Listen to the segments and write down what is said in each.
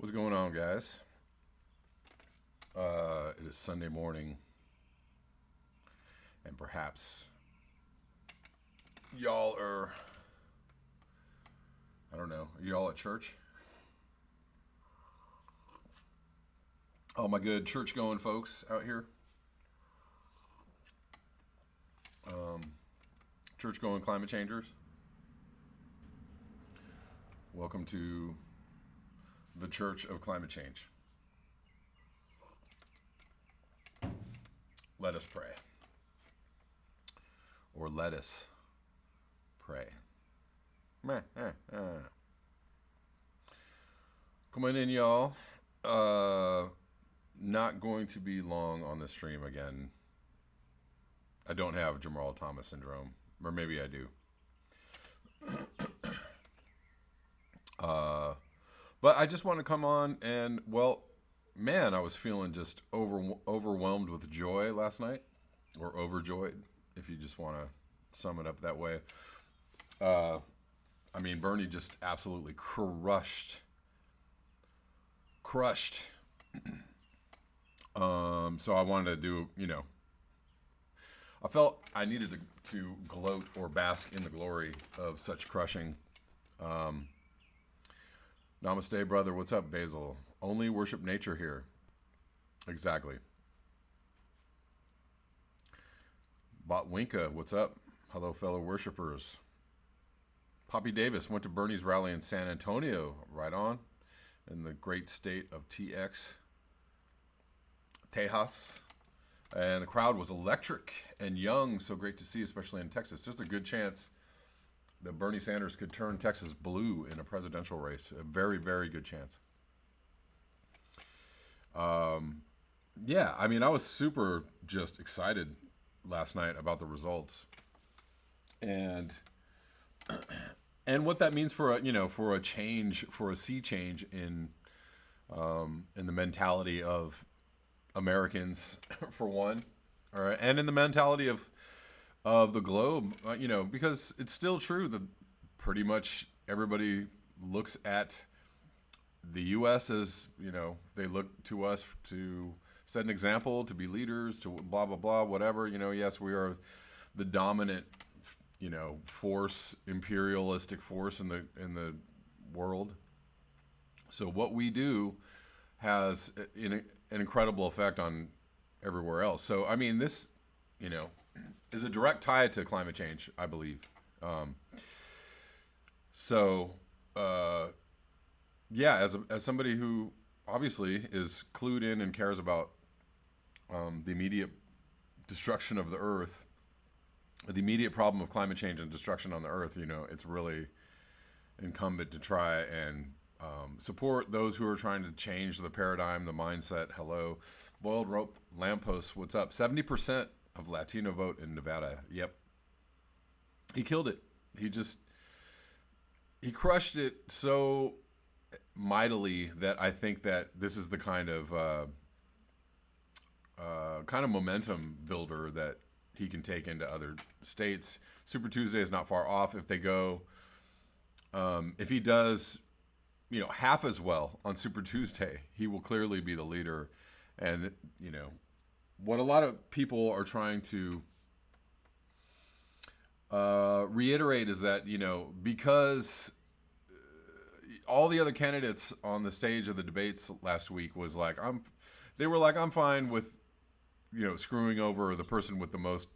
What's going on, guys? It is Sunday morning, and perhaps y'all are, I don't know, are y'all at church? All my good church going folks out here. Um, Church going climate changers. Welcome to the Church of Climate Change. Let us pray. Or let us pray. Meh, Come on in, y'all. Not going to be long on the stream again. I don't have Jamal Thomas syndrome, or maybe I do. But I just want to come on and, well, man, I was feeling just overwhelmed with joy last night, or overjoyed, if you just want to sum it up that way. Bernie just absolutely crushed. So I wanted to do, I felt I needed to gloat or bask in the glory of such crushing. Namaste, brother. What's up, Basil? Only worship nature here. Exactly. Botwinka, what's up? Hello, fellow worshipers. Poppy Davis went to Bernie's rally in San Antonio. Right on. In the great state of Tejas. And the crowd was electric and young. So great to see, especially in Texas. There's a good chance that Bernie Sanders could turn Texas blue in a presidential race. A very, very good chance. I was super just excited last night about the results, and what that means for a change, for a sea change in the mentality of Americans, for one, all right, and in the mentality of the globe, because it's still true that pretty much everybody looks at the U.S. as, they look to us to set an example, to be leaders, to blah, blah, blah, whatever. Yes, we are the dominant, force, imperialistic force in the world. So what we do has an incredible effect on everywhere else. So, this, is a direct tie to climate change, I believe. As somebody who obviously is clued in and cares about the immediate destruction of the earth, the immediate problem of climate change and destruction on the earth, it's really incumbent to try and support those who are trying to change the paradigm, the mindset. Hello. Boiled Rope Lamppost, what's up? 70% of Latino vote in Nevada. Yep. He killed it. He crushed it so mightily that I think that this is the kind of momentum builder that he can take into other states. Super Tuesday is not far off. If they go, if he does, half as well on Super Tuesday, he will clearly be the leader. And, what a lot of people are trying to reiterate is that, because all the other candidates on the stage of the debates last week was like, I'm fine with, screwing over the person with the most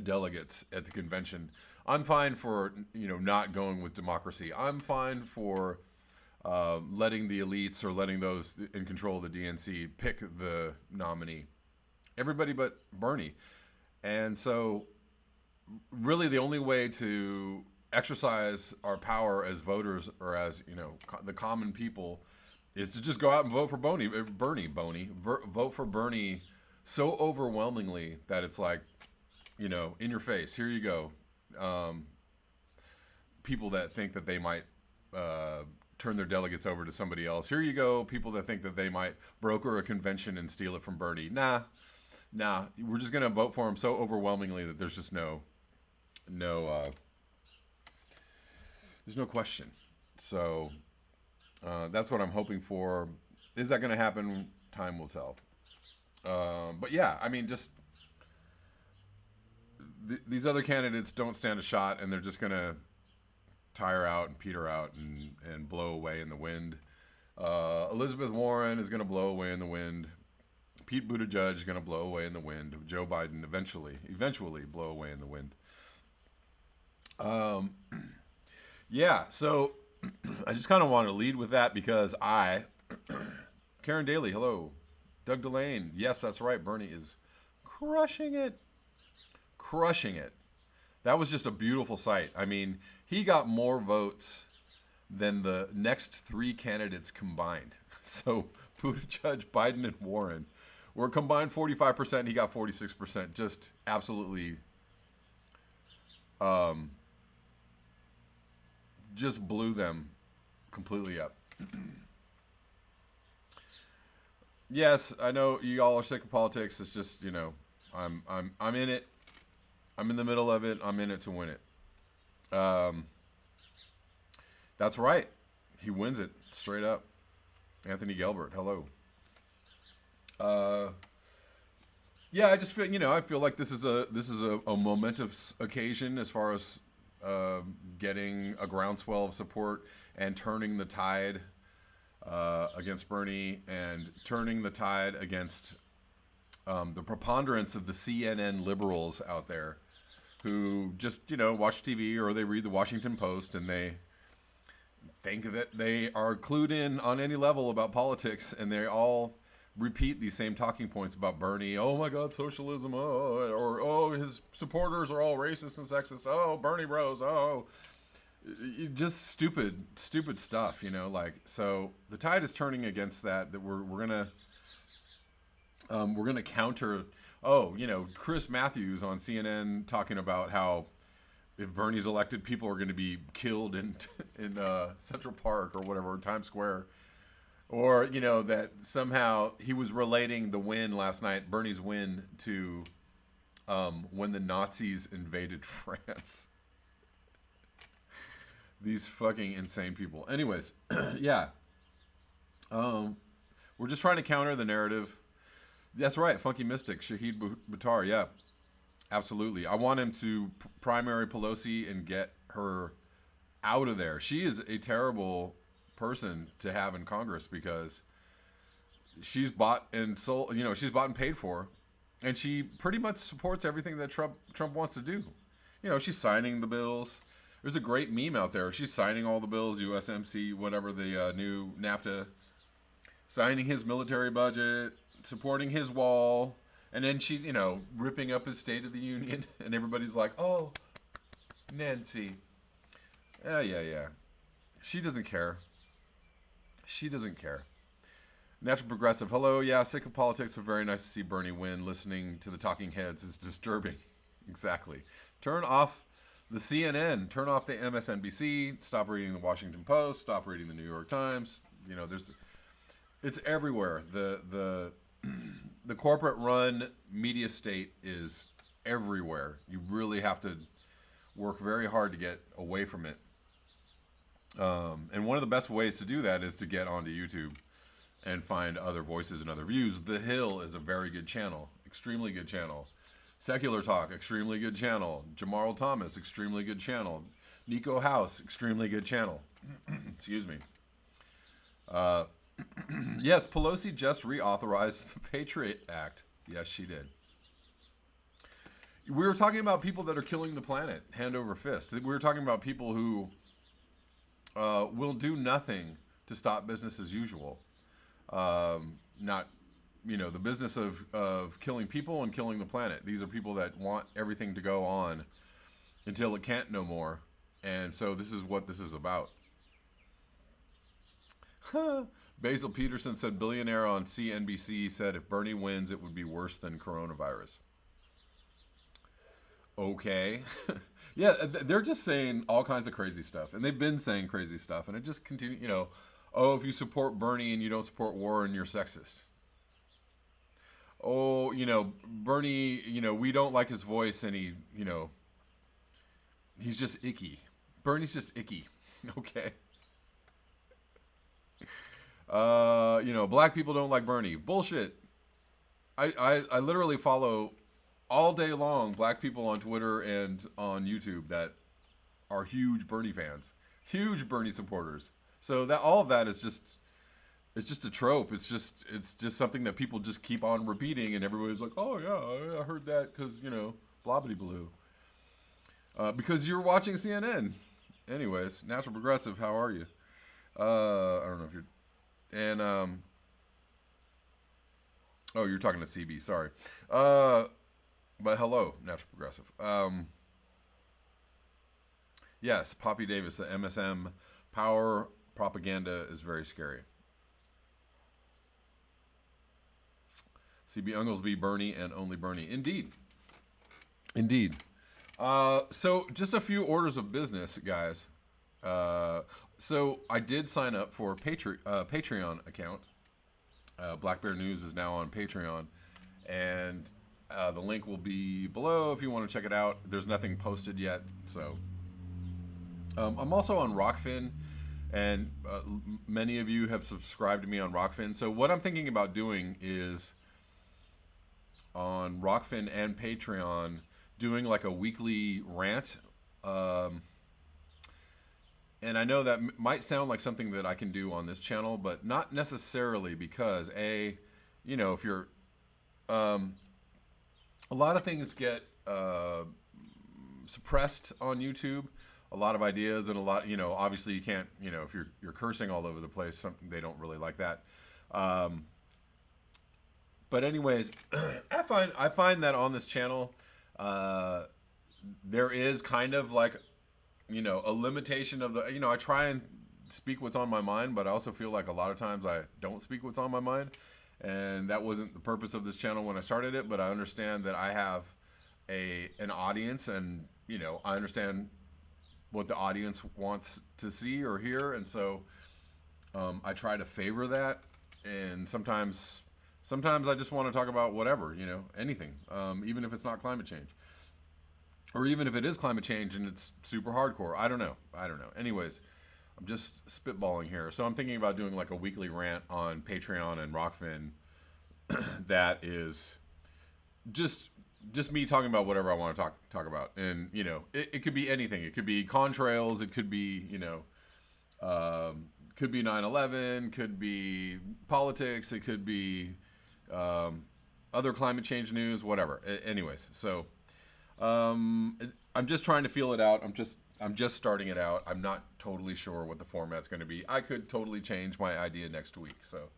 delegates at the convention. I'm fine for, not going with democracy. I'm fine for letting the elites or letting those in control of the DNC pick the nominee. Everybody but Bernie. And so really the only way to exercise our power as voters or as, the common people is to just go out and vote for vote for Bernie so overwhelmingly that it's like, in your face, here you go. People that think that they might turn their delegates over to somebody else. Here you go. People that think that they might broker a convention and steal it from Bernie. Nah, we're just going to vote for him so overwhelmingly that there's just there's no question. So, That's what I'm hoping for. Is that going to happen? Time will tell. But yeah, I mean, just these other candidates don't stand a shot, and they're just going to tire out and peter out and blow away in the wind. Elizabeth Warren is going to blow away in the wind. Pete Buttigieg is going to blow away in the wind. Joe Biden eventually blow away in the wind. Um, yeah, so I just kind of want to lead with that because Karen Daly, hello. Doug Delane, yes, that's right. Bernie is crushing it. Crushing it. That was just a beautiful sight. I mean, he got more votes than the next three candidates combined. So Buttigieg, Biden, and Warren were combined 45%. He got 46%. Just absolutely, just blew them completely up. Yes, I know you all are sick of politics. It's just, I'm in it. I'm in the middle of it. I'm in it to win it. That's right. He wins it straight up. Anthony Gelbert, hello. Yeah, I just feel, I feel like this is a momentous occasion as far as getting a groundswell of support and turning the tide against Bernie and turning the tide against the preponderance of the CNN liberals out there who just, watch TV or they read the Washington Post and they think that they are clued in on any level about politics, and they all repeat these same talking points about Bernie. Oh my God, socialism. Oh, or his supporters are all racist and sexist. Oh, Bernie bros. Oh, just stupid stuff. So the tide is turning against that. That we're gonna counter. Oh, Chris Matthews on CNN talking about how if Bernie's elected, people are going to be killed in Central Park or whatever, Times Square, or that somehow he was relating the win last night, Bernie's win, to when the Nazis invaded France. These fucking insane people. Anyways, yeah, we're just trying to counter the narrative. That's right, Funky Mystic, Shahid Buttar, yeah. Absolutely. I want him to primary Pelosi and get her out of there. She is a terrible person to have in Congress because she's bought and sold, she's bought and paid for, and she pretty much supports everything that Trump wants to do. She's signing the bills. There's a great meme out there. She's signing all the bills, USMC, whatever, the new NAFTA, signing his military budget, supporting his wall. And then she's, ripping up his State of the Union, and everybody's like, oh, Nancy. Yeah. She doesn't care. Natural Progressive, hello, yeah, sick of politics, but very nice to see Bernie win. Listening to the talking heads is disturbing. Exactly. Turn off the CNN, turn off the MSNBC, stop reading the Washington Post, stop reading the New York Times. It's everywhere. The corporate-run media state is everywhere. You really have to work very hard to get away from it. And one of the best ways to do that is to get onto YouTube and find other voices and other views. The Hill is a very good channel, extremely good channel. Secular Talk, extremely good channel. Jamarl Thomas, extremely good channel. Nico House, extremely good channel. Excuse me. Yes, Pelosi just reauthorized the Patriot Act. Yes, she did. We were talking about people that are killing the planet, hand over fist. We were talking about people who will do nothing to stop business as usual. Not, the business of killing people and killing the planet. These are people that want everything to go on until it can't no more. And so this is what this is about. Basil Peterson said billionaire on CNBC said if Bernie wins, it would be worse than coronavirus. Okay. Yeah, they're just saying all kinds of crazy stuff. And they've been saying crazy stuff. And it just continues, if you support Bernie and you don't support Warren, you're sexist. Oh, Bernie, we don't like his voice and he's just icky. Bernie's just icky. Okay. Black people don't like Bernie. Bullshit. I literally follow all day long black people on Twitter and on YouTube that are huge Bernie fans, huge Bernie supporters. So that all of that is just it's just a trope. It's just something that people just keep on repeating, and everybody's like, oh yeah, I heard that because blah blah blue. Because you're watching CNN. Anyways, Natural Progressive, how are you? I don't know if you're and oh, you're talking to CB. Sorry. But hello, Natural Progressive. Yes, Poppy Davis, the MSM power propaganda is very scary. CB Unglesby, Bernie, and only Bernie. Indeed. Indeed. So just a few orders of business, guys. So I did sign up for a Patreon account. Black Bear News is now on Patreon, and the link will be below if you want to check it out. There's nothing posted yet, so I'm also on Rockfin, and many of you have subscribed to me on Rockfin. So what I'm thinking about doing is on Rockfin and Patreon, doing like a weekly rant. And I know that might sound like something that I can do on this channel, but not necessarily because if you're, a lot of things get suppressed on YouTube. A lot of ideas and a lot, obviously you can't, if you're cursing all over the place, they don't really like that. But anyways, I find that on this channel, there is kind of like, a limitation of the, I try and speak what's on my mind, but I also feel like a lot of times I don't speak what's on my mind. And that wasn't the purpose of this channel when I started it, but I understand that I have an audience, and, I understand what the audience wants to see or hear. And so I try to favor that. And sometimes I just want to talk about whatever, anything, even if it's not climate change. Or even if it is climate change and it's super hardcore. I don't know. Anyways, I'm just spitballing here. So I'm thinking about doing like a weekly rant on Patreon and Rockfin that is just me talking about whatever I want to talk about. And, it could be anything. It could be contrails. It could be, could be 9/11, could be politics. It could be other climate change news, whatever. Anyways, so I'm just trying to feel it out. I'm just starting it out. I'm not totally sure what the format's going to be. I could totally change my idea next week. So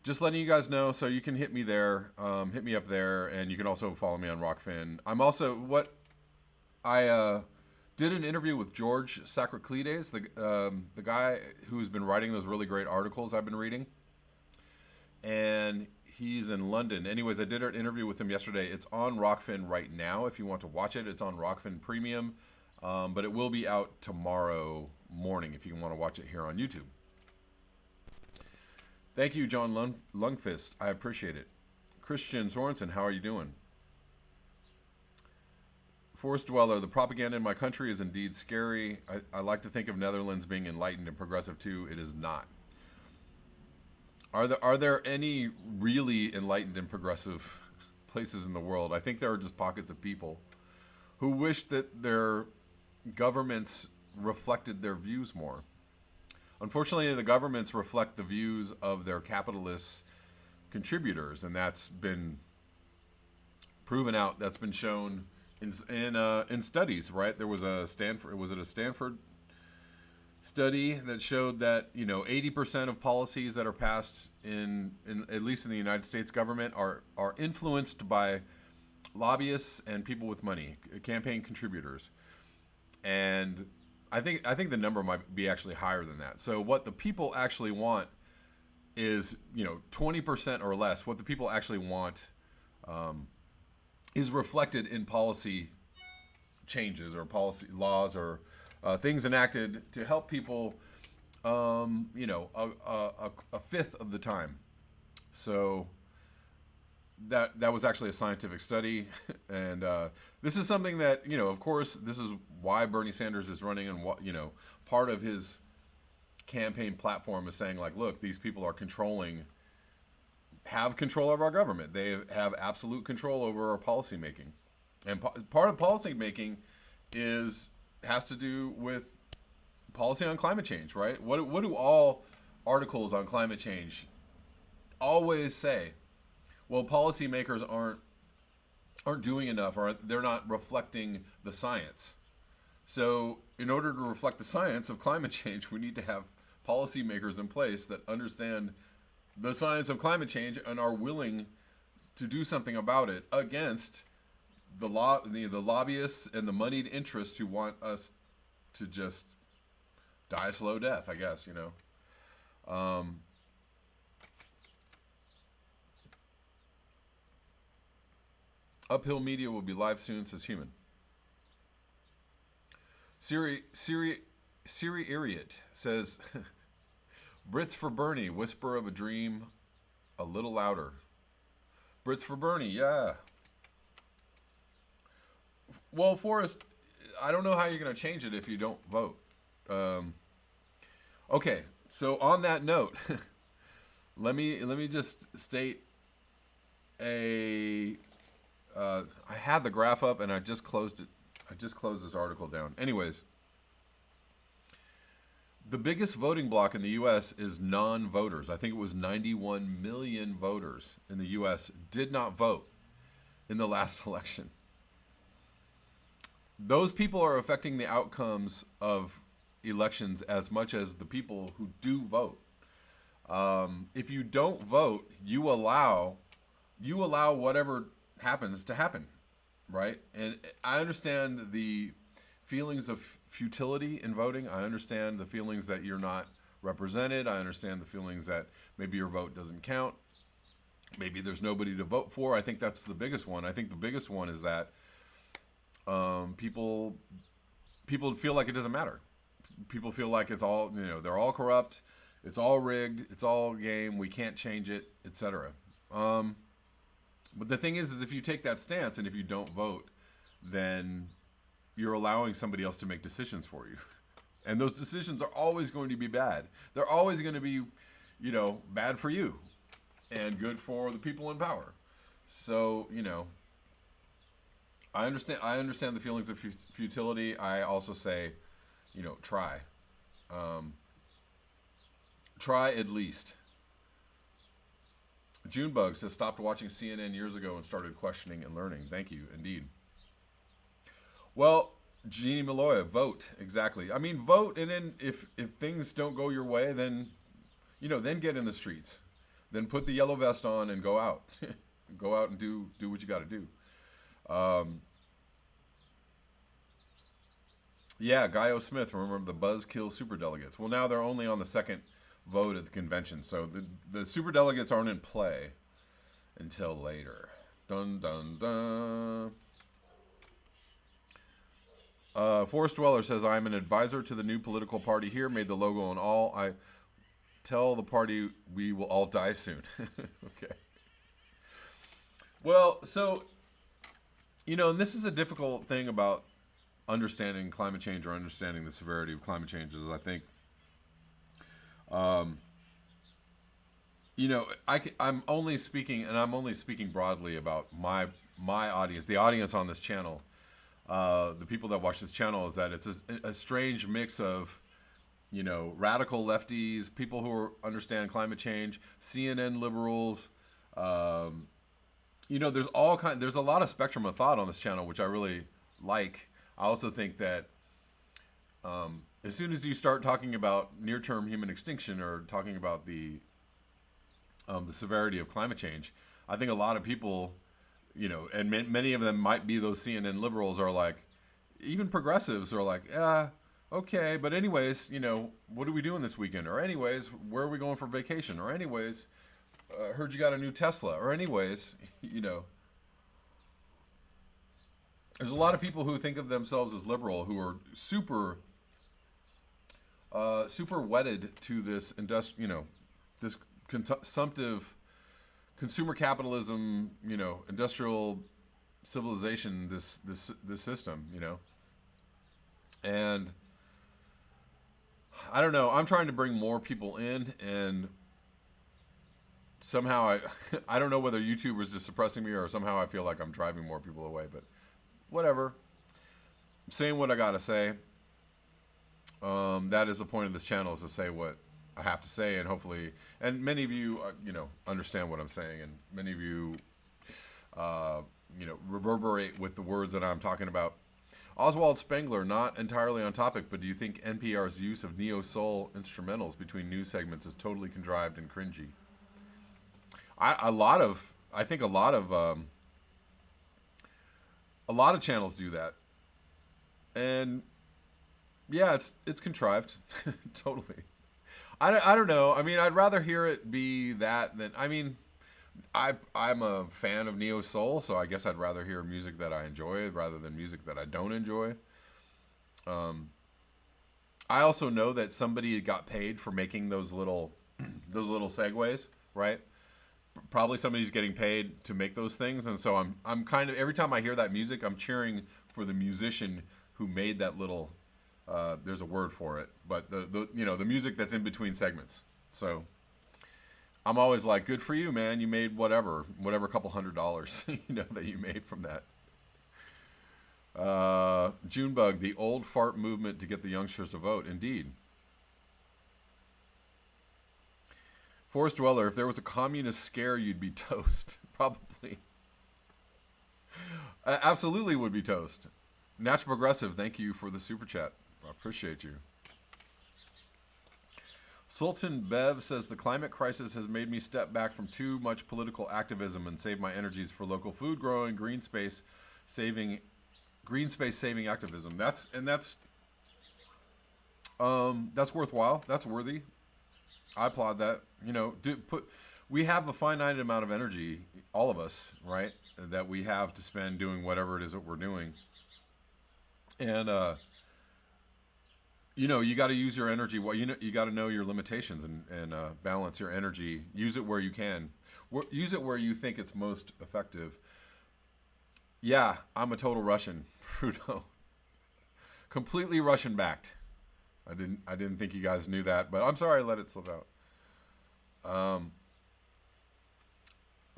just letting you guys know, so you can hit me there, hit me up there, and you can also follow me on Rockfin. I'm also I did an interview with George Sacroclides, the guy who's been writing those really great articles I've been reading, and he's in London. Anyways, I did an interview with him yesterday. It's on Rockfin right now. If you want to watch it, it's on Rockfin Premium, but it will be out tomorrow morning if you want to watch it here on YouTube. Thank you, John Lungfist. I appreciate it. Christian Sorensen, how are you doing? Forest Dweller, the propaganda in my country is indeed scary. I like to think of Netherlands being enlightened and progressive too. It is not. Are there any really enlightened and progressive places in the world? I think there are just pockets of people who wish that their governments reflected their views more. Unfortunately, the governments reflect the views of their capitalist contributors, and that's been proven out. That's been shown in studies, right? There was a Stanford study that showed that 80% of policies that are passed in at least in the United States government are influenced by lobbyists and people with money, campaign contributors. And I think the number might be actually higher than that. So what the people actually want is 20% or less. What the people actually want is reflected in policy changes or policy laws or things enacted to help people, a fifth of the time. So that was actually a scientific study, and this is something that of course, this is why Bernie Sanders is running, and what part of his campaign platform is saying like, look, these people are have control of our government. They have absolute control over our policy making, and part of policy making has to do with policy on climate change, right? What do all articles on climate change always say? Well, policymakers aren't doing enough, or they're not reflecting the science. So, in order to reflect the science of climate change, we need to have policymakers in place that understand the science of climate change and are willing to do something about it against the lobbyists and the moneyed interests who want us to just die a slow death, I guess, Uphill Media will be live soon, says Human. Siri Iriot says, Brits for Bernie, whisper of a dream, a little louder. Brits for Bernie, yeah. Well, Forrest, I don't know how you're going to change it if you don't vote. Okay, so on that note, let me just state I had the graph up and I just closed it. I just closed this article down. Anyways, the biggest voting bloc in the U.S. is non-voters. I think it was 91 million voters in the U.S. did not vote in the last election. Those people are affecting the outcomes of elections as much as the people who do vote. If you don't vote, you allow whatever happens to happen, right? And I understand the feelings of futility in voting. I understand the feelings that you're not represented. I understand the feelings that maybe your vote doesn't count. Maybe there's nobody to vote for. I think that's the biggest one. I think the biggest one is that people feel like it doesn't matter. People feel like it's all, they're all corrupt. It's all rigged. It's all game. We can't change it, etc. But the thing is if you take that stance and if you don't vote, then you're allowing somebody else to make decisions for you. And those decisions are always going to be bad. They're always going to be, bad for you and good for the people in power. So, I understand the feelings of futility. I also say, try. Try at least. Junebug says, stopped watching CNN years ago and started questioning and learning. Thank you, indeed. Well, Jeannie Maloya, vote. Exactly. I mean, vote, and then if things don't go your way, then, then get in the streets. Then put the yellow vest on and go out. Go out and do what you got to do. Yeah, Guy O. Smith, remember the buzzkill superdelegates. Well, now they're only on the second vote at the convention, so the superdelegates aren't in play until later. Dun, dun, dun. Forest Dweller says, I'm an advisor to the new political party here, made the logo and all. I tell the party we will all die soon. Okay. Well, so, and this is a difficult thing about understanding climate change or understanding the severity of climate change is I think, I'm only speaking broadly about my audience, the audience on this channel, the people that watch this channel, is that it's a strange mix of, radical lefties, people who understand climate change, CNN liberals, there's a lot of spectrum of thought on this channel, which I really like. I also think that as soon as you start talking about near-term human extinction or talking about the severity of climate change, I think a lot of people, and many of them might be those CNN liberals, are like, even progressives are like, okay, but anyways, what are we doing this weekend? Or anyways, where are we going for vacation? Or anyways, heard you got a new Tesla. Or anyways, there's a lot of people who think of themselves as liberal who are super wedded to this this consumptive consumer capitalism, industrial civilization, this system, and I don't know. I'm trying to bring more people in, and somehow I don't know whether YouTube is just suppressing me or somehow I feel like I'm driving more people away. But whatever. I'm saying what I gotta say. That is the point of this channel, is to say what I have to say, and hopefully, and many of you, understand what I'm saying, and many of you, reverberate with the words that I'm talking about. Oswald Spengler, not entirely on topic, but do you think NPR's use of neo-soul instrumentals between news segments is totally contrived and cringy? I think a lot of channels do that, and yeah, it's contrived, totally. I don't know. I mean, I'd rather hear it be that than, I mean, I'm a fan of neo soul, so I guess I'd rather hear music that I enjoy rather than music that I don't enjoy. Um, I also know that somebody got paid for making those little those little segues, right? Probably somebody's getting paid to make those things, and so I'm kind of, every time I hear that music, I'm cheering for the musician who made that little. There's a word for it, but the music that's in between segments. So I'm always like, good for you, man. You made whatever couple $100, that you made from that. Junebug, the old fart movement to get the youngsters to vote. Indeed. Forest Dweller, if there was a communist scare, you'd be toast. Probably. Absolutely would be toast. Natural Progressive, thank you for the super chat. I appreciate you. Sultan Bev says the climate crisis has made me step back from too much political activism and save my energies for local food growing, saving activism. That's worthwhile. That's worthy. I applaud that. We have a finite amount of energy, all of us, right? That we have to spend doing whatever it is that we're doing. And you got to use your energy. Well, you got to know your limitations and balance your energy. Use it where you can. Use it where you think it's most effective. Yeah, I'm a total Russian, Trudeau. Completely Russian backed. I didn't think you guys knew that, but I'm sorry I let it slip out.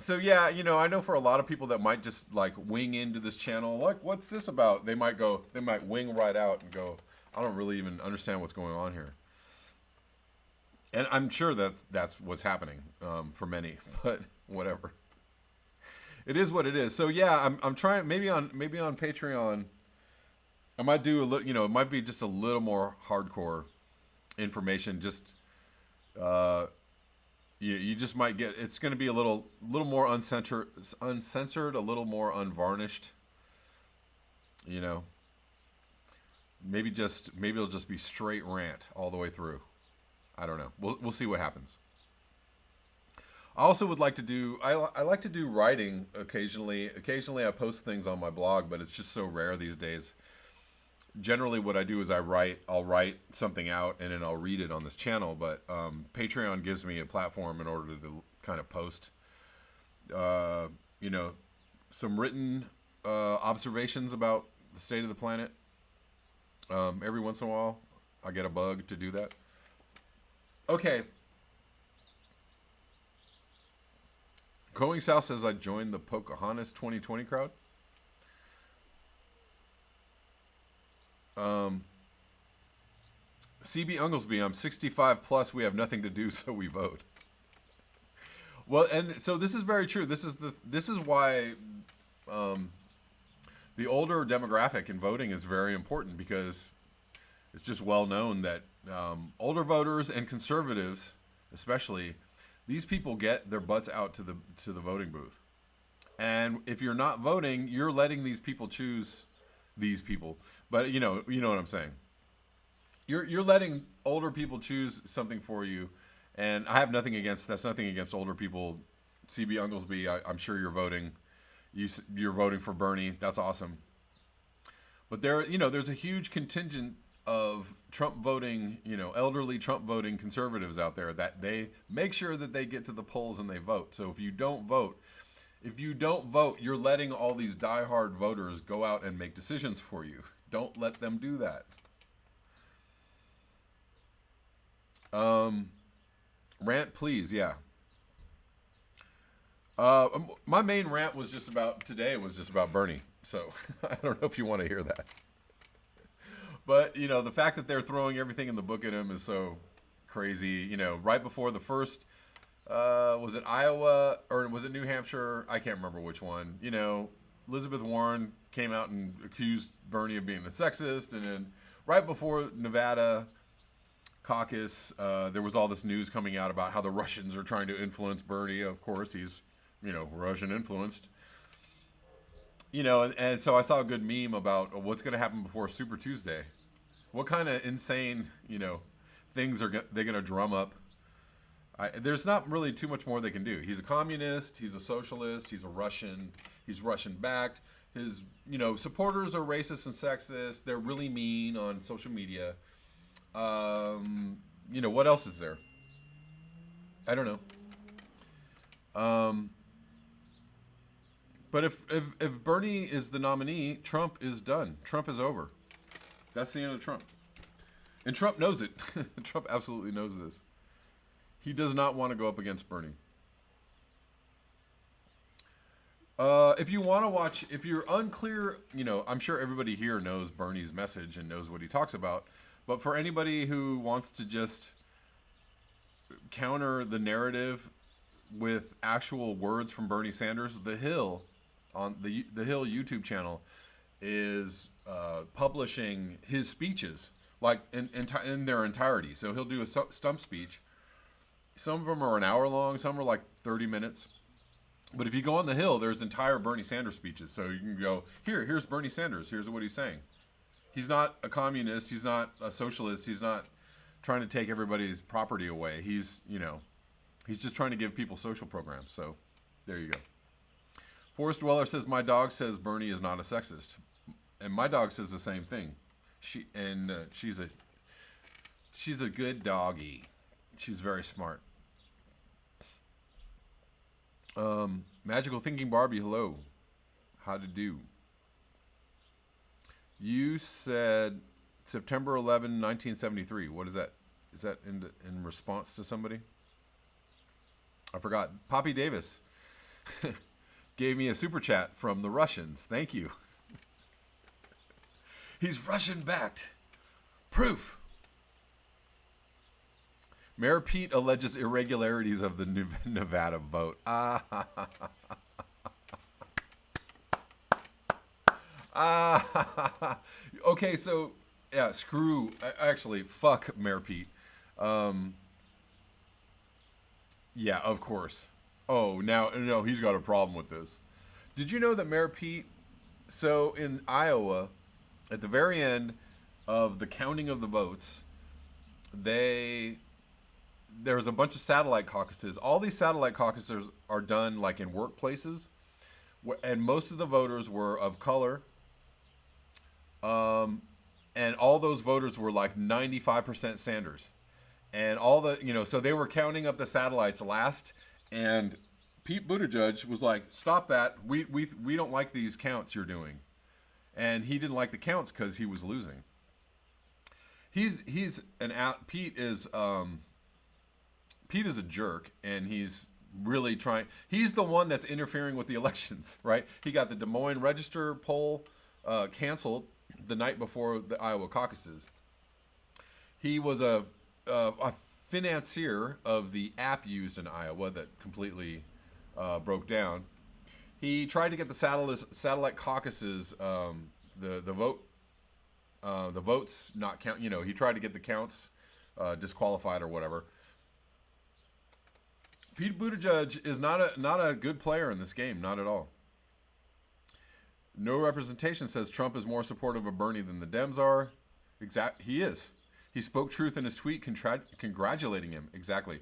So yeah, I know for a lot of people that might just like wing into this channel, like, what's this about? They might wing right out and go, I don't really even understand what's going on here. And I'm sure that's what's happening for many, but whatever. It is what it is. So yeah, I'm trying, maybe on Patreon, I might do a little, it might be just a little more hardcore information. Just you just might get, it's going to be a little more uncensored, a little more unvarnished. Maybe it'll just be straight rant all the way through. I don't know. We'll see what happens. I also would like to do, I like to do writing occasionally. Occasionally I post things on my blog, but it's just so rare these days. Generally what I do is I'll write something out and then I'll read it on this channel, but Patreon gives me a platform in order to kind of post, some written observations about the state of the planet. Every once in a while, I get a bug to do that. Okay. Going South says I joined the Pocahontas 2020 crowd. CB Unglesby, I'm 65 plus. We have nothing to do, so we vote. Well, and so this is very true. This is why the older demographic in voting is very important, because it's just well known that older voters and conservatives, especially, these people get their butts out to the voting booth. And if you're not voting, you're letting these people choose these people. But you know what I'm saying. You're letting older people choose something for you, and I have nothing against older people. CB Unglesby, I'm sure you're voting. You're voting for Bernie. That's awesome. But there's a huge contingent of Trump voting, elderly Trump voting conservatives out there that they make sure that they get to the polls and they vote. So if you don't vote, you're letting all these diehard voters go out and make decisions for you. Don't let them do that. Um, Rant, please. Yeah. My main rant was just about today was just about Bernie. So I don't know if you want to hear that, but the fact that they're throwing everything in the book at him is so crazy. Right before the first, was it Iowa or was it New Hampshire? I can't remember which one. Elizabeth Warren came out and accused Bernie of being a sexist, and then right before Nevada caucus, there was all this news coming out about how the Russians are trying to influence Bernie. Of course, he's Russian influenced. And so I saw a good meme about what's going to happen before Super Tuesday. What kind of insane, things are they going to drum up? There's not really too much more they can do. He's a communist. He's a socialist. He's a Russian. He's Russian backed. His, supporters are racist and sexist. They're really mean on social media. What else is there? I don't know. But if Bernie is the nominee, Trump is done. Trump is over. That's the end of Trump. And Trump knows it. Trump absolutely knows this. He does not want to go up against Bernie. If you want to watch, if you're unclear, I'm sure everybody here knows Bernie's message and knows what he talks about. But for anybody who wants to just counter the narrative with actual words from Bernie Sanders, The Hill on the Hill YouTube channel is publishing his speeches like in their entirety. So he'll do a stump speech. Some of them are an hour long, some are like 30 minutes. But if you go on The Hill, there's entire Bernie Sanders speeches. So you can go, here's Bernie Sanders. Here's what he's saying. He's not a communist. He's not a socialist. He's not trying to take everybody's property away. He's just trying to give people social programs. So there you go. Forest Dweller says, my dog says Bernie is not a sexist. And my dog says the same thing. She's a good doggy. She's very smart. Magical Thinking Barbie, hello. How to do? You said September 11, 1973. What is that? Is that in response to somebody? I forgot. Poppy Davis gave me a super chat from the Russians. Thank you. He's Russian backed. Proof. Mayor Pete alleges irregularities of the Nevada vote. Okay, so yeah, actually, fuck Mayor Pete. Yeah, of course. Oh, now no, he's got a problem with this. Did you know that Mayor Pete? So in Iowa, at the very end of the counting of the votes, there's a bunch of satellite caucuses. All these satellite caucuses are done like in workplaces, and most of the voters were of color. And all those voters were like 95% Sanders. And so they were counting up the satellites last, and Pete Buttigieg was like, "Stop that! We don't like these counts you're doing," and he didn't like the counts because he was losing. Pete is a jerk, and he's really trying. He's the one that's interfering with the elections, right? He got the Des Moines Register poll canceled the night before the Iowa caucuses. He was a financier of the app used in Iowa that completely broke down. He tried to get the satellite caucuses, the votes not count. He tried to get the counts disqualified or whatever. Pete Buttigieg is not a good player in this game, not at all. No representation says Trump is more supportive of Bernie than the Dems are. He is. He spoke truth in his tweet congratulating him. Exactly.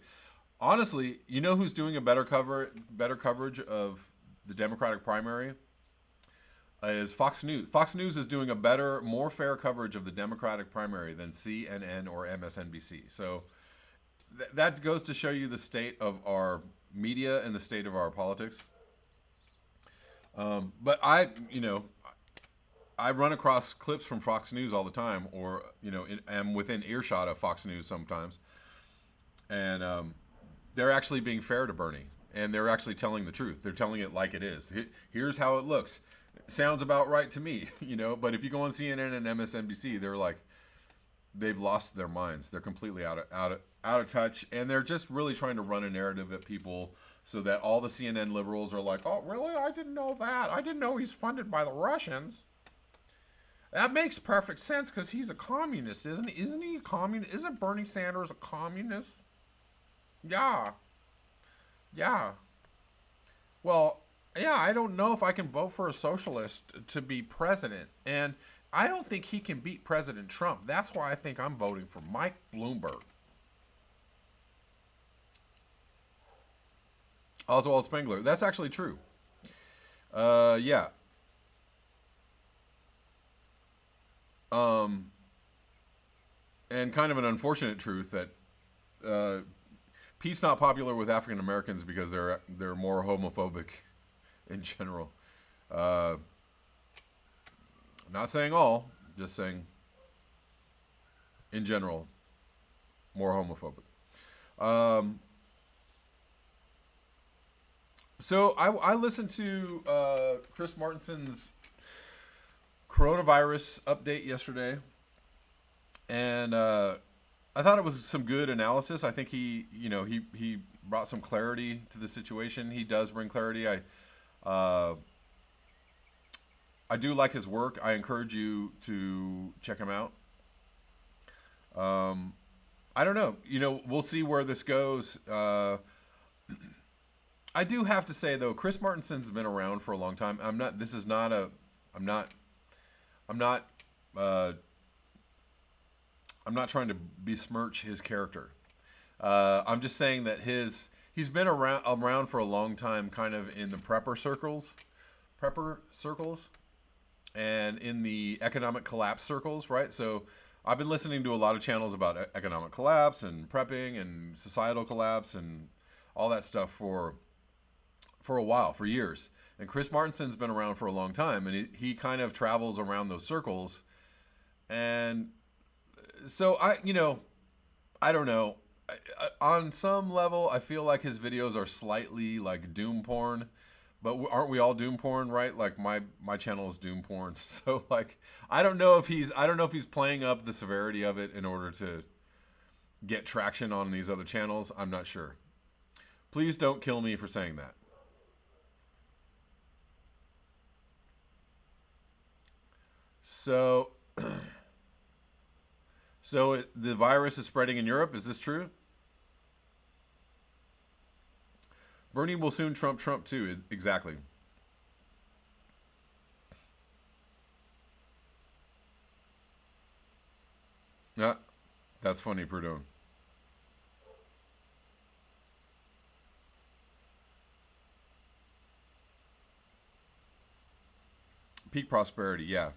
Honestly, you know who's doing a better coverage of the Democratic primary? Is Fox News. Fox News is doing a better, more fair coverage of the Democratic primary than CNN or MSNBC. So that goes to show you the state of our media and the state of our politics. But I run across clips from Fox News all the time, or am within earshot of Fox News sometimes. and they're actually being fair to Bernie, and they're actually telling the truth. They're telling it like it is. Here's how it looks. Sounds about right to me, you know. But if you go on CNN and MSNBC, they're like, they've lost their minds. They're completely out of touch, and they're just really trying to run a narrative at people so that all the CNN liberals are like, "Oh, really? I didn't know that. I didn't know he's funded by the Russians. That makes perfect sense because he's a communist, isn't he? Isn't he a communist? Isn't Bernie Sanders a communist? Yeah, yeah. Well, yeah, I don't know if I can vote for a socialist to be president. And I don't think he can beat President Trump. That's why I think I'm voting for Mike Bloomberg. Oswald Spengler. That's actually true. Yeah. Um, and kind of an unfortunate truth that uh, Pete's not popular with African Americans because they're more homophobic in general. Uh, Not saying all, just saying in general, more homophobic. Um, so I listened to Chris Martinson's coronavirus update yesterday, and I thought it was some good analysis. I think he brought some clarity to the situation. He does bring clarity. Uh, I do like his work. I encourage you to check him out. Um, I don't know. We'll see where this goes. I do have to say though, Chris Martinson's been around for a long time. I'm not. This is not a. I'm not. I'm not. Uh, I'm not trying to besmirch his character. I'm just saying that he's been around for a long time, kind of in the prepper circles, and in the economic collapse circles, right? So I've been listening to a lot of channels about economic collapse and prepping and societal collapse and all that stuff for a while, for years. And Chris Martinson's been around for a long time, and he kind of travels around those circles. And so I don't know. On some level, I feel like his videos are slightly like doom porn, but aren't we all doom porn, right? Like my channel is doom porn. So like I don't know if he's playing up the severity of it in order to get traction on these other channels. I'm not sure. Please don't kill me for saying that. So the virus is spreading in Europe. Is this true? Bernie will soon trump Trump too. Exactly. Yeah, that's funny, Prudhomme. Peak prosperity. Yeah,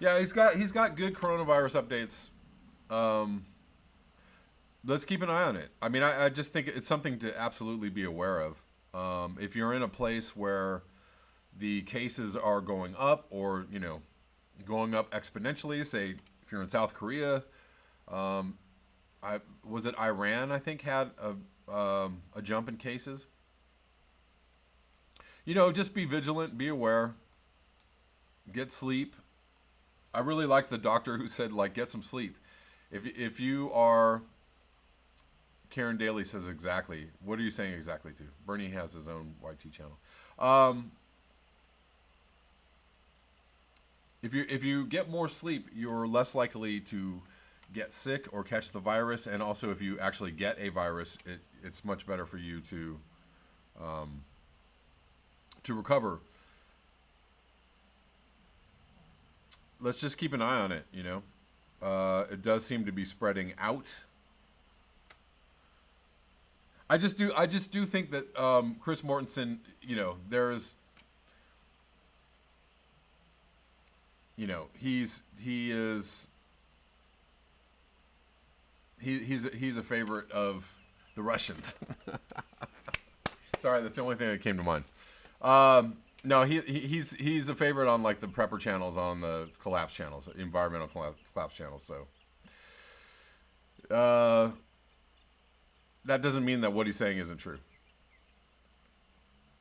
yeah. He's got good coronavirus updates. Um, let's keep an eye on it. I mean, I just think it's something to absolutely be aware of. If you're in a place where the cases are going up, or going up exponentially, say if you're in South Korea, um, I was it Iran, I think, had a jump in cases. Just be vigilant, be aware, get sleep. I really liked the doctor who said, like, get some sleep. If you are, Karen Daly says exactly. What are you saying exactly to? Bernie has his own YT channel. Um, if you get more sleep, you're less likely to get sick or catch the virus, and also if you actually get a virus, it's much better for you um, to recover. Let's just keep an eye on it. It does seem to be spreading out. I just do think that Chris Mortensen, there's, he's a favorite of the Russians. Sorry, that's the only thing that came to mind. No, he's a favorite on like the prepper channels, on the collapse channels, environmental collapse channels. So, uh, that doesn't mean that what he's saying isn't true.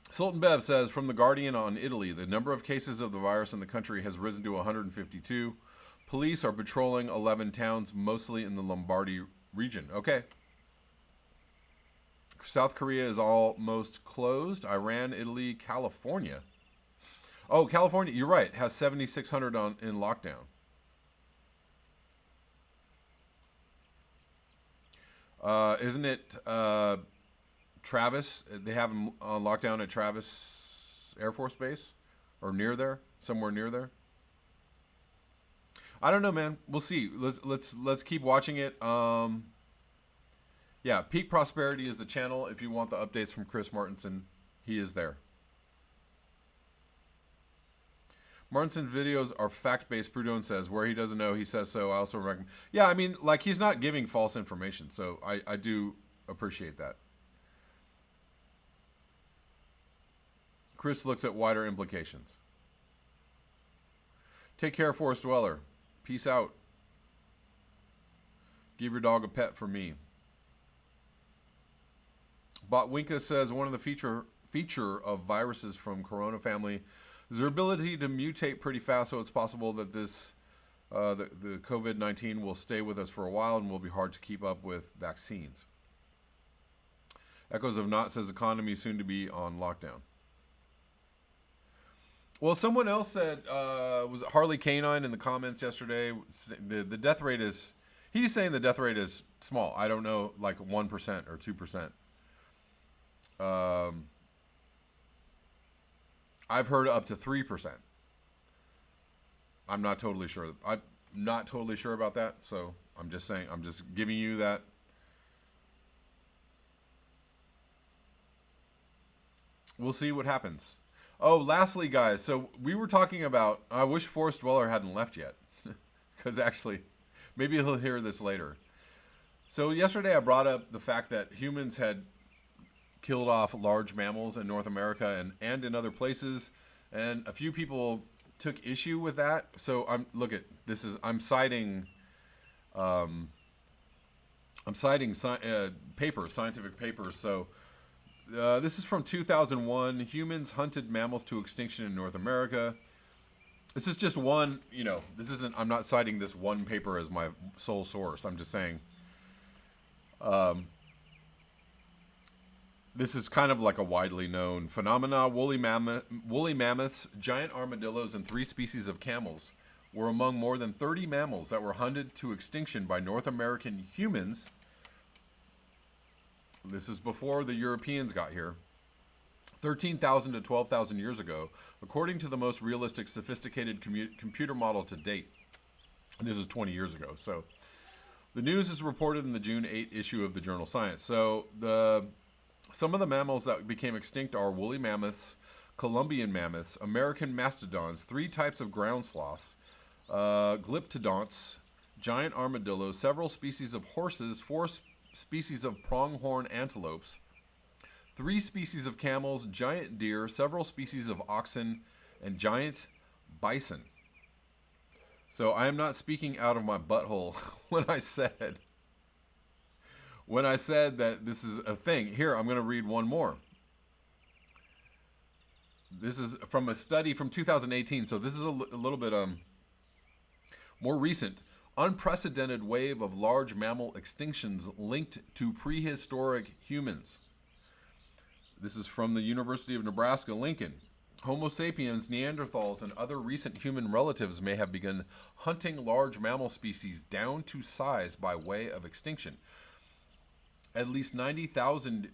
Sultan Bev says from The Guardian on Italy, the number of cases of the virus in the country has risen to 152. Police are patrolling 11 towns, mostly in the Lombardy region. Okay. South Korea is almost closed. Iran, Italy, California. Oh, California, you're right, has 7,600 in lockdown. Isn't it Travis? They have him on lockdown at Travis Air Force Base, or near there, somewhere near there. I don't know, man. We'll see. Let's keep watching it. Yeah, Peak Prosperity is the channel. If you want the updates from Chris Martinson, he is there. Martinson's videos are fact-based, Prudhomme says. Where he doesn't know, he says so. I also recommend. Yeah, I mean, like, he's not giving false information, so I do appreciate that. Chris looks at wider implications. Take care, Forest Dweller. Peace out. Give your dog a pet for me. Botwinka says one of the feature of viruses from Corona family is their ability to mutate pretty fast, so it's possible that this the COVID-19 will stay with us for a while and will be hard to keep up with vaccines. Echoes of Not says economy soon to be on lockdown. Well, someone else said, was it Harley Canine in the comments yesterday? The death rate is, he's saying the death rate is small. I don't know, like 1% or 2%. I've heard up to 3%. I'm not totally sure. I'm not totally sure about that, so I'm just saying, I'm just giving you that. We'll see what happens. Oh, lastly, guys, so we were talking about, I wish Forest Dweller hadn't left yet, because actually, maybe he'll hear this later. So yesterday I brought up the fact that humans had killed off large mammals in North America and in other places, and a few people took issue with that. So I'm citing scientific papers. So this is from 2001. Humans hunted mammals to extinction in North America. This is just one, I'm not citing this one paper as my sole source. I'm just saying, this is kind of like a widely known phenomena. Woolly mammoths, giant armadillos, and 3 species of camels were among more than 30 mammals that were hunted to extinction by North American humans. This is before the Europeans got here. 13,000 to 12,000 years ago, according to the most realistic, sophisticated computer model to date. This is 20 years ago. So the news is reported in the June 8 issue of the journal Science. So some of the mammals that became extinct are woolly mammoths, Columbian mammoths, American mastodons, 3 types of ground sloths, glyptodonts, giant armadillos, several species of horses, 4 species of pronghorn antelopes, 3 species of camels, giant deer, several species of oxen, and giant bison. So I am not speaking out of my butthole when I said that this is a thing. Here, I'm going to read one more. This is from a study from 2018, so this is a little bit more recent. Unprecedented wave of large mammal extinctions linked to prehistoric humans. This is from the University of Nebraska, Lincoln. Homo sapiens, Neanderthals, and other recent human relatives may have begun hunting large mammal species down to size by way of extinction. At least 90,000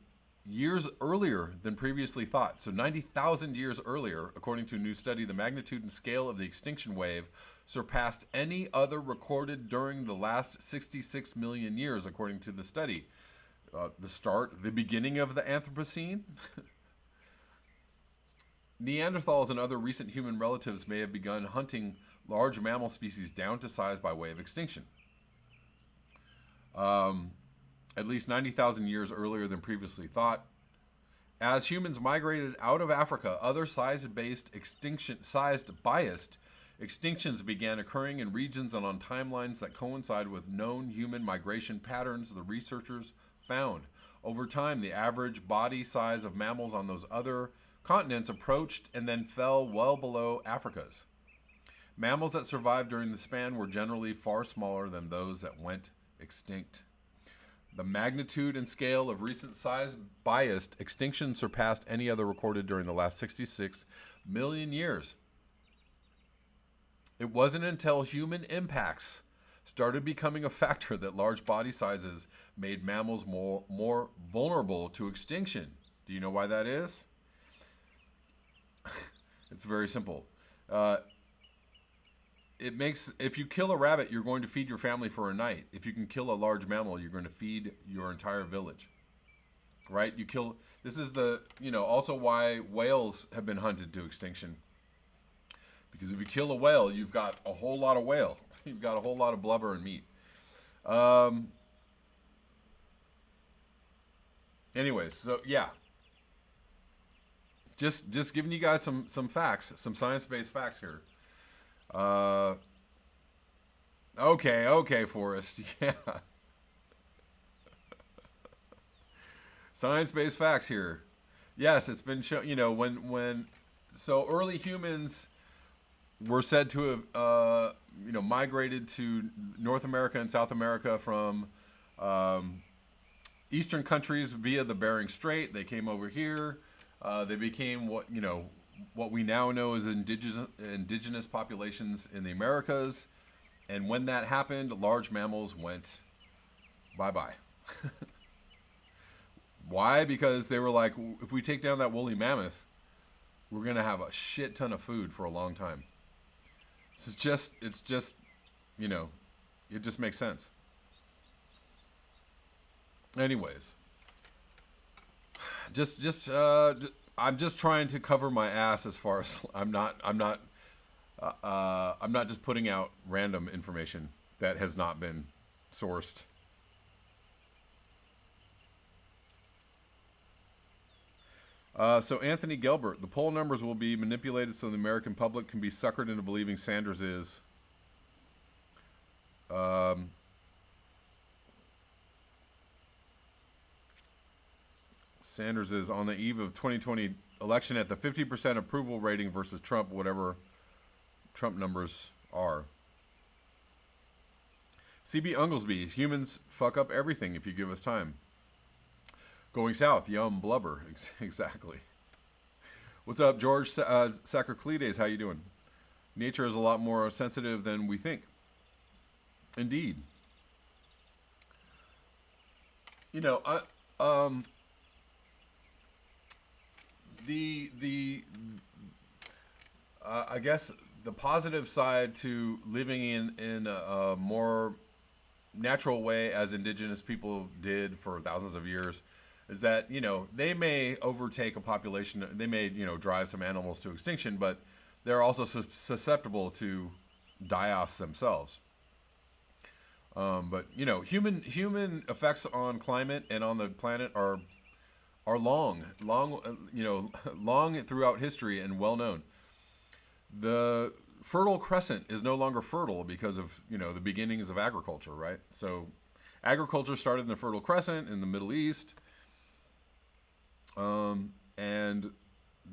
years earlier than previously thought. So 90,000 years earlier, according to a new study, the magnitude and scale of the extinction wave surpassed any other recorded during the last 66 million years, according to the study. The beginning of the Anthropocene. Neanderthals and other recent human relatives may have begun hunting large mammal species down to size by way of extinction. At least 90,000 years earlier than previously thought. As humans migrated out of Africa, other size-biased extinctions began occurring in regions and on timelines that coincide with known human migration patterns, the researchers found. Over time, the average body size of mammals on those other continents approached and then fell well below Africa's. Mammals that survived during the span were generally far smaller than those that went extinct. The magnitude and scale of recent size-biased extinction surpassed any other recorded during the last 66 million years. It wasn't until human impacts started becoming a factor that large body sizes made mammals more vulnerable to extinction. Do you know why that is? It's very simple. If you kill a rabbit, you're going to feed your family for a night. If you can kill a large mammal, you're going to feed your entire village. Right? This is also why whales have been hunted to extinction. Because if you kill a whale, you've got a whole lot of whale. You've got a whole lot of blubber and meat. Anyways, so yeah. Just giving you guys some facts, some science-based facts here. Okay, Forrest. Yeah. Science-based facts here. Yes, it's been shown, so early humans were said to have, migrated to North America and South America from eastern countries via the Bering Strait. They came over here. They became what we now know as indigenous populations in the Americas. And when that happened, large mammals went bye-bye. Why? Because they were like, if we take down that woolly mammoth, we're going to have a shit ton of food for a long time. It just makes sense. Anyways, I'm just trying to cover my ass as far as I'm not just putting out random information that has not been sourced. So Anthony Gilbert, the poll numbers will be manipulated so the American public can be suckered into believing Sanders is on the eve of 2020 election at the 50% approval rating versus Trump, whatever Trump numbers are. CB Unglesby, humans fuck up everything if you give us time. Going south, yum, blubber. Exactly. What's up, George Sacriclides? How you doing? Nature is a lot more sensitive than we think. Indeed. I guess the positive side to living in a more natural way as indigenous people did for thousands of years is that, they may overtake a population, they may, drive some animals to extinction, but they're also susceptible to die-offs themselves. But, human effects on climate and on the planet are long throughout history and well known. The Fertile Crescent is no longer fertile because of, the beginnings of agriculture, right? So agriculture started in the Fertile Crescent in the Middle East. And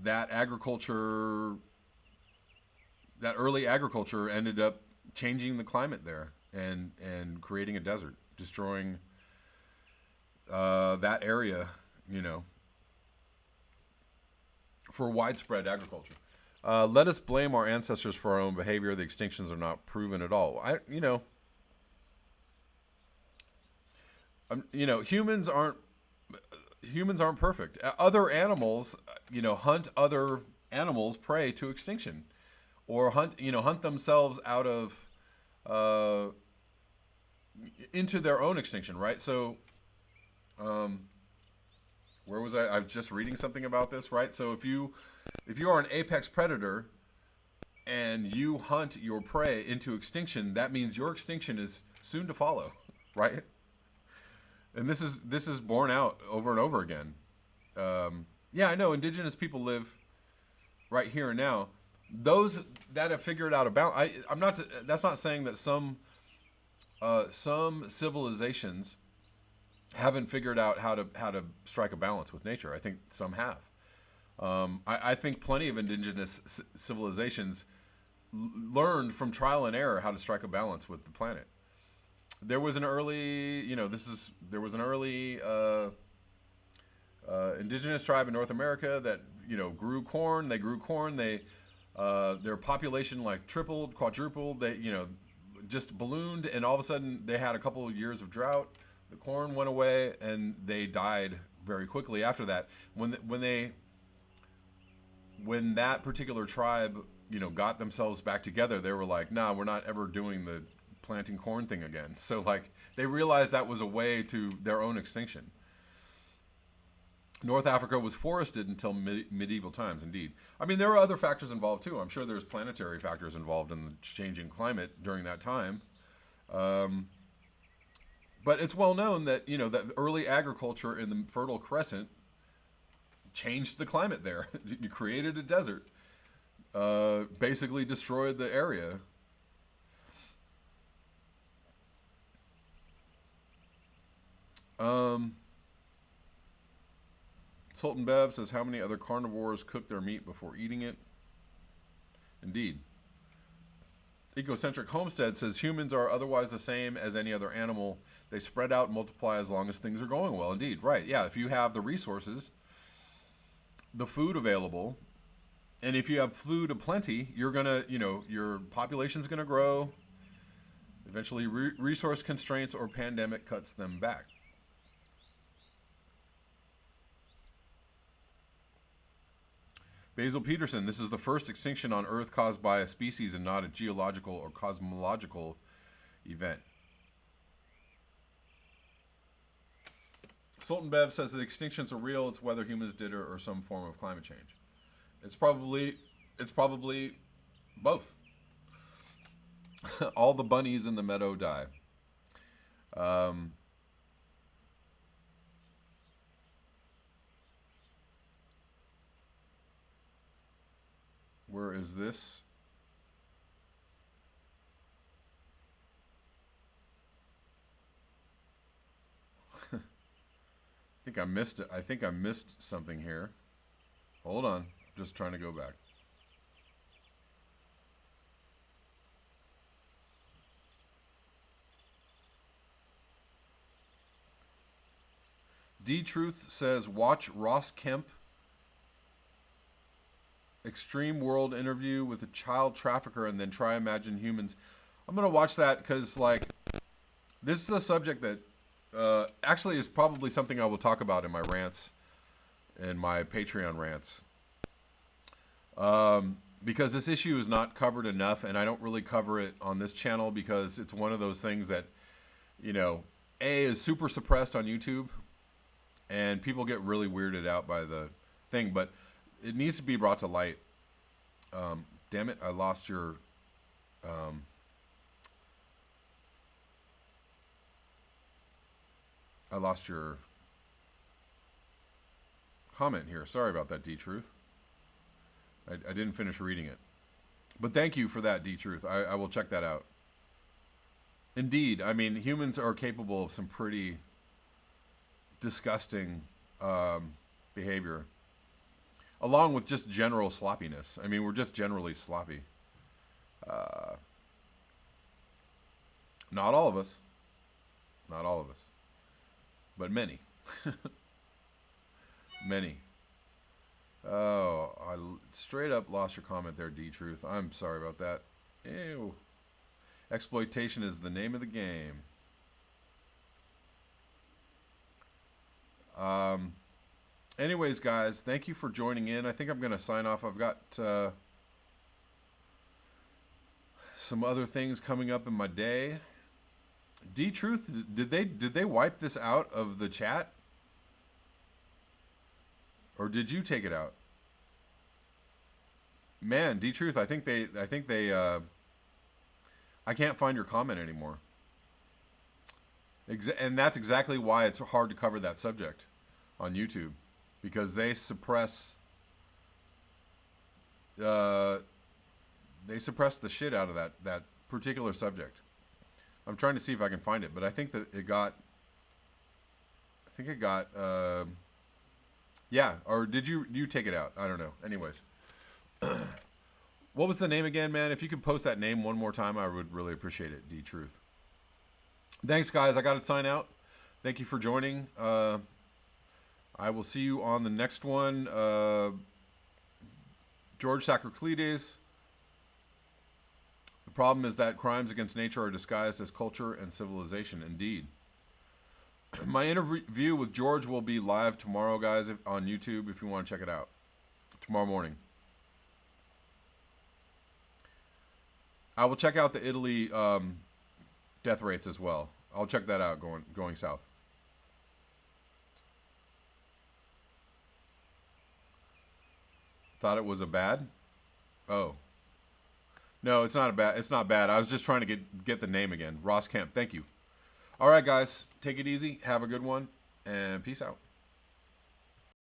that early agriculture ended up changing the climate there and creating a desert, destroying that area, for widespread agriculture. Let us blame our ancestors for our own behavior. The extinctions are not proven at all. Humans aren't perfect. Other animals, hunt other animals' prey to extinction, or hunt themselves out of into their own extinction, right? So, where was I? I was just reading something about this, right? So if you are an apex predator and you hunt your prey into extinction, that means your extinction is soon to follow, right? And this is borne out over and over again. Yeah, I know indigenous people live right here and now. Those that have figured out that's not saying that some civilizations haven't figured out how to strike a balance with nature. I think some have. I think plenty of indigenous civilizations learned from trial and error how to strike a balance with the planet. There was an early, there was an early indigenous tribe in North America that grew corn. They grew corn. Their population like tripled, quadrupled. They just ballooned, and all of a sudden they had a couple of years of drought. The corn went away, and they died very quickly after that. When that particular tribe got themselves back together, they were like, nah, we're not ever doing the planting corn thing again. So like they realized that was a way to their own extinction. North Africa was forested until medieval times, indeed. I mean, there are other factors involved too. I'm sure there's planetary factors involved in the changing climate during that time. But it's well known that that early agriculture in the Fertile Crescent changed the climate there. You created a desert, basically destroyed the area. Sultan Bev says, how many other carnivores cook their meat before eating it? Indeed. Ecocentric Homestead says, humans are otherwise the same as any other animal. They spread out and multiply as long as things are going well. Indeed, right. Yeah, if you have the resources, the food available, and if you have food aplenty, you're going to, your population's going to grow. Eventually, resource constraints or pandemic cuts them back. Basil Peterson, this is the first extinction on Earth caused by a species and not a geological or cosmological event. Sultan Bev says that extinctions are real. It's whether humans did it or some form of climate change. It's probably both. All the bunnies in the meadow die. Where is this? I think I missed it. I think I missed something here. Hold on. Just trying to go back. D Truth says, watch Ross Kemp Extreme World interview with a child trafficker and then try Imagine Humans. I'm going to watch that because, like, this is a subject that actually is probably something I will talk about in my rants and my Patreon rants. Because this issue is not covered enough, and I don't really cover it on this channel because it's one of those things that, is super suppressed on YouTube, and people get really weirded out by the thing, but it needs to be brought to light. Damn it, I lost your... I lost your comment here. Sorry about that, D-Truth. I didn't finish reading it. But thank you for that, D-Truth. I will check that out. Indeed, I mean, humans are capable of some pretty disgusting behavior, along with just general sloppiness. I mean, we're just generally sloppy. Not all of us. Not all of us. But many. Many. Oh, I straight up lost your comment there, D-Truth. I'm sorry about that. Ew. Exploitation is the name of the game. Anyways, guys, thank you for joining in. I think I'm going to sign off. I've got some other things coming up in my day. D-Truth, did they wipe this out of the chat? Or did you take it out? Man, D-Truth, I think they I can't find your comment anymore. And that's exactly why it's hard to cover that subject on YouTube, because they suppress the shit out of that particular subject. I'm trying to see if I can find it, but I think that it got think it got. Yeah, or did you take it out? I don't know. Anyways, what was the name again, man? If you could post that name one more time, I would really appreciate it. D Truth. Thanks, guys. I got to sign out. Thank you for joining. I will see you on the next one. George Saccoclides. The problem is that crimes against nature are disguised as culture and civilization. Indeed. My interview with George will be live tomorrow, guys, on YouTube if you want to check it out. Tomorrow morning. I will check out the Italy death rates as well. I'll check that out going south. Thought it was a bad? Oh. No, it's not bad. I was just trying to get the name again. Ross Kemp. Thank you. All right, guys. Take it easy. Have a good one. And peace out.